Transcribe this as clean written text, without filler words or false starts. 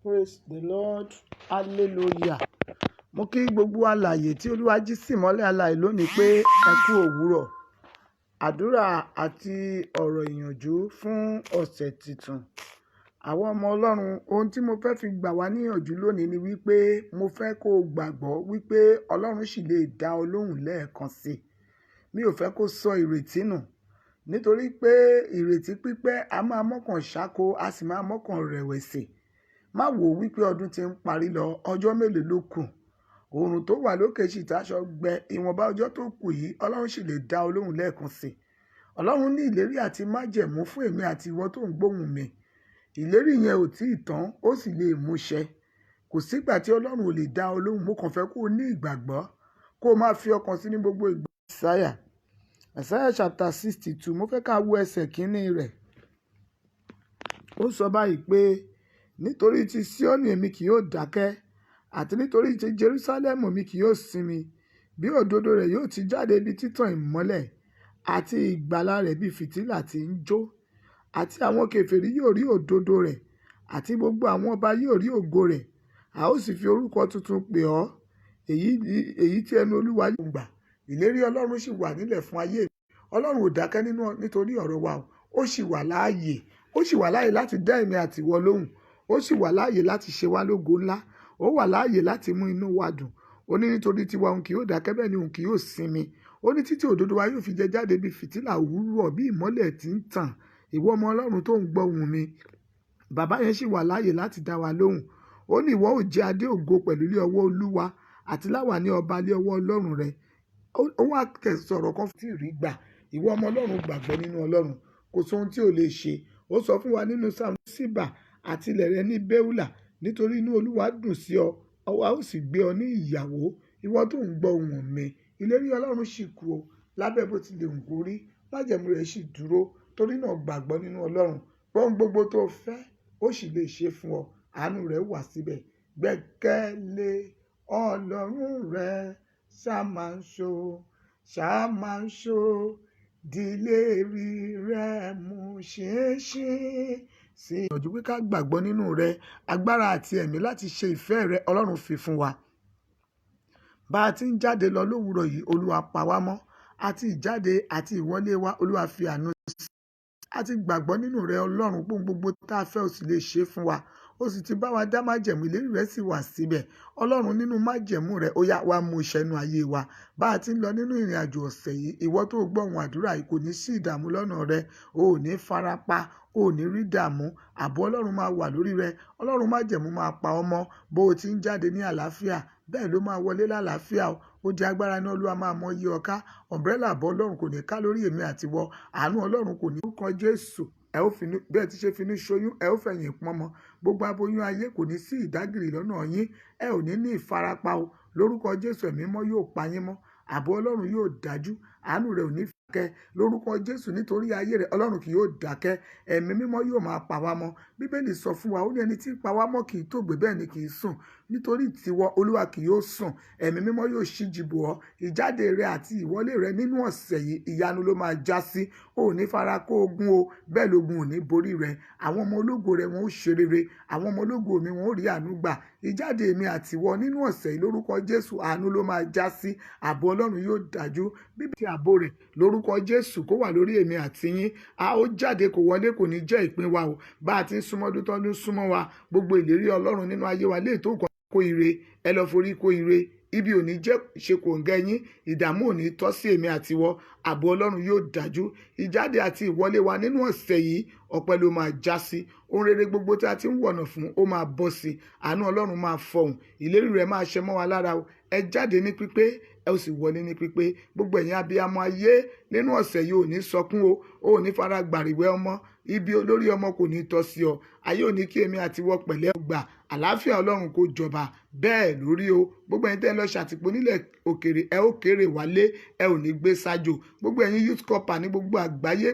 Praise the Lord. Hallelujah. Mo kí gbogbo alààyè tí Olúwa jí sí ìmọ́lẹ̀ alààyè lónìí pé ẹ kú òwúrọ̀. Àdúrà àti ọ̀rọ̀ ìyànjú fún ọ̀sẹ̀ tuntun. Àwọn ọmọ Ọlọ́run, ohun tí mo fẹ́ fi gbà wá níyànjú lónìí ni wípé mo fẹ́ kó o gbàgbọ́ wípé Ọlọ́run sì lè dá ọ lóhùn lẹ́ẹ̀kan sí. Mi ò fẹ́ kó sọ ìrètí nù. Nítorí pé ìrètí pípẹ́ a máa mọ́kàn ṣáko, a sì máa mọ́kàn rẹ̀wẹ̀sì. Má wò wípé ọdún ti ń parí lọ, ọjọ́ mélòó ló kù. Oòrùn tó wà lókè sì táṣọ gbẹ, ìwọ̀nba ọjọ́ tó kù yìí, Ọlọ́run sì lè dá ọ lóhùn lẹ́ẹ̀kan sí. Ọlọ́run ní ìlérí àti májẹ̀mú fún èmi àti ìwọ tó ń gbóhùn mi. Ìlérí yẹn ò tí ì tán, ó sì lè múṣẹ. Kò sígbà tí Ọlọ́run ò lè dá ọ lóhùn. Mo kàn fẹ́ kó o ní ìgbàgbọ́, kó o máa fi ọkàn sí ní gbogbo ìgbà. Isaiah chapter 62, mo fẹ́ ká wo ẹsẹ̀ kínní rẹ̀. Ó sọ báyìí pé, nítorí ti Síónì èmi kì yóò dákẹ́, àti nítorí ti Jerúsálẹ́mù mi kì yóò sinmi, bí òdodo rẹ̀ yóò ti jáde bí títàn ìmọ́lẹ̀, àti ìgbàlà rẹ̀ bí fìtílà tí ń jó. Àti àwọn kèfèrí yóò rí òdodo rẹ̀, àti gbogbo àwọn ọba yóò rí ògo rẹ̀. A ó sì fi orúkọ tuntun pè ọ́, èyí tí ẹnu Olúwa yóò gbà. Ìlérí Ọlọ́run sì wà nílẹ̀ fún ayé mi. Ọlọ́run ò dákẹ́ nítorí ọ̀rọ̀ wa o. Ó sì wà láàyè. Ó sì wà láàyè láti dá èmi àti ìwọ lóhùn. Ó sì wà láàyè láti ṣe wá lógo ńlá. Ó wà láàyè láti mú inú wa dùn. Ó ní nítorí tiwa òun kì yóò dákẹ́, bẹ́ẹ̀ ni òun kì yóò sinmi. Ó ní títí òdodo wa yóò fi jẹ jáde bí fìtílà òwúrọ̀, bí ìmọ́lẹ̀ tí ń tàn. Ìwọ ọmọ Ọlọ́run tó ń gbọ́ ohùn mi, bàbá yẹn sì wà láàyè láti dá wa lóhùn. Ó ní ìwọ ó jẹ adé ògo pẹ̀lú lé ọwọ́ Olúwa, àti láwàní ọba lé ọwọ́ Ọlọ́run rẹ. Ó wá sọ̀rọ̀ kan tí ì rí gbà. Ìwọ ọmọ Ọlọ́run gbàgbọ́ nínú Ọlọ́run. Kò sóhun tí ò lè ṣe. Ó sọ fún wa nínú Sáàmù Síbà àti ilẹ̀ rẹ ní Béúlà, nítorí inú Olúwa dùn sí ọ, a ó sì gbé ọ ní ìyàwó. Ìwọ tó ń gbọ́ ohùn mi, ìlérí Ọlọ́run sì kù o, lábẹ́ bó ti lè wù kó rí, májẹ̀mú rẹ̀ sì dúró. Torí náà gbàgbọ́ nínú Ọlọ́run. Ohun gbogbo tó fẹ́, ó sì lè ṣe fún ọ. Àánú rẹ̀ wà síbẹ̀. Gbẹ́kẹ̀lé Ọlọ́run rẹ, ṣá máa ń ṣó, dílérí rẹ̀ mú ṣinṣin. Sí ìyànjú pé ká gbàgbọ́ nínú rẹ̀, agbára àti ẹ̀mí láti ṣe ìfẹ́ rẹ̀ Ọlọ́run fi fún wa. Bá a ti ń jáde lọ lówùúrọ̀ yìí, Olúwa pa wá mọ́. Àti ìjáde àti ìwọlé wa, Olúwa fi àánú sí. A ti gbàgbọ́ nínú rẹ̀ Ọlọ́run, gbogbo tá a fẹ́ ó sì lè ṣe fún wa. Ó sì ti bá wa dá májẹ̀mú, ìlérí rẹ̀ sì wà síbẹ̀. Ọlọ́run nínú májẹ̀mú rẹ̀, ó yá wá mú ìṣẹ́nu ayé wa. Bá a ti ń lọ nínú ìrìn àjò ọ̀sẹ̀ yìí, ìwọ tó gbọ́ ohùn àdúrà yìí, kò ní sí ìdààmú lọ́nà rẹ. O ò ní farapa, o ò ní rí ìdààmú. Ààbò Ọlọ́run máa wà lórí rẹ. Ọlọ́run májẹ̀mú máa pa ọ́ mọ́. Bó o ti ń jáde ní àlàáfíà, bẹ́ẹ̀ ló máa wọlé lálàáfíà o. Ó di agbára ní Olúwa máa mọ yí ọ ká. Ọ̀mbrẹ́là ààbò Ọlọ́run kò ní ká lórí èmi àti wọ. Àánú Ọlọ́run kò ní kọ Jésù. Bẹ́ẹ̀ ti ṣe finú ṣoyún, ẹ ó fẹ̀yìn pọ́nmọ. Gbogbo aboyún ayé kò ní sí ìdágìrì lọ́nà yín. Ẹ ò ní ní ìfarapa o. Lórúkọ Jésù, ẹ̀mí mọ́ yóò pa yín mọ́. Ààbò Ọlọ́run yóò dájú. Àánú rẹ̀ ò ní dákẹ́. Lórúkọ Jésù, nítorí ayé rẹ̀ Ọlọ́run kì yóò dákẹ́. Ẹ̀mí mímọ́ yóò máa pa wá mọ́. Bíbélì sọ fún wa, ó ní ẹni tí ń pa wá mọ́ kì í tòògbé, bẹ́ẹ̀ ni kì í sùn. Nítorí tiwọ Olúwa kì yóò sùn. Ẹ̀mí mímọ́ yóò ṣíji bò ọ́. Ìjáde rẹ àti ìwọlé rẹ nínú ọ̀sẹ̀ yìí, ìyanu ló máa já sí. O ò ní fara kó ogun o, bẹ́ẹ̀ lógun ò ní borí rẹ. Àwọn ọmọ ológo rẹ wọn ó ṣe rere. Àwọn ọmọ ológo mi wọn ó rí àánú gbà. Ìjáde mi àti ìwọ nínú ọ̀sẹ̀ yìí, lórúkọ Jésù, àánú ló máa já sí. Ààbò Ọlọ́run yóò dájú. Bíbélì ààbò rẹ̀ lórúkọ Jésù kó wà lórí èmi àti yín. A ó jáde kó wọlé, kò ní jẹ́ ìpín wa o. Bá a ti ń súnmọ́ ọdún tọ́dún súnmọ́ wa, gbogbo ìlérí Ọlọ́run nínú ayé wa lè tó kó ire. Ẹ lọ forí kó ire. Ibi ò ní jẹ́ ṣe kò ń gẹ yín. Ìdààmú ò ní tọ́ sí èmi àti wọ. Ààbò Ọlọ́run yóò dájú. Ìjáde àti ìwọlé wa nínú ọ̀sẹ̀ yìí, ọpẹ́ ló máa já sí. Ohun rere gbogbo tí a ti ń wọ̀nà fún, ó máa bọ́ sí. Àánú Ọlọ́run máa fọhùn. Ìlérí rẹ̀ máa ṣẹ mọ́ wa lára o. Ẹ jáde ní pípé, ẹ ó sì wọlé ní pípé. Gbogbo ẹ̀yin abiyamọ ayé nínú ọ̀sẹ̀ yìí ò ní sọkún o. O ò ní fara gbàrìwẹ́ ọmọ. Ibi olórí ọmọ kò ní tọ́ sí ọ. Ayé ò ní kí èmi àti wọ pẹ̀lẹ́ gbà. Àlàáfíà Ọlọ́run kó jọba. Bẹ́ẹ̀ lórí o. Gbogbo ẹ̀yin tẹ́ ń lọ ṣàtìpó nílẹ̀ òkèèrè, ẹ ó kéré wálé. Ẹ ò ní gbé sájò. Gbogbo ẹ̀yin youth corps ní gbogbo àgbáyé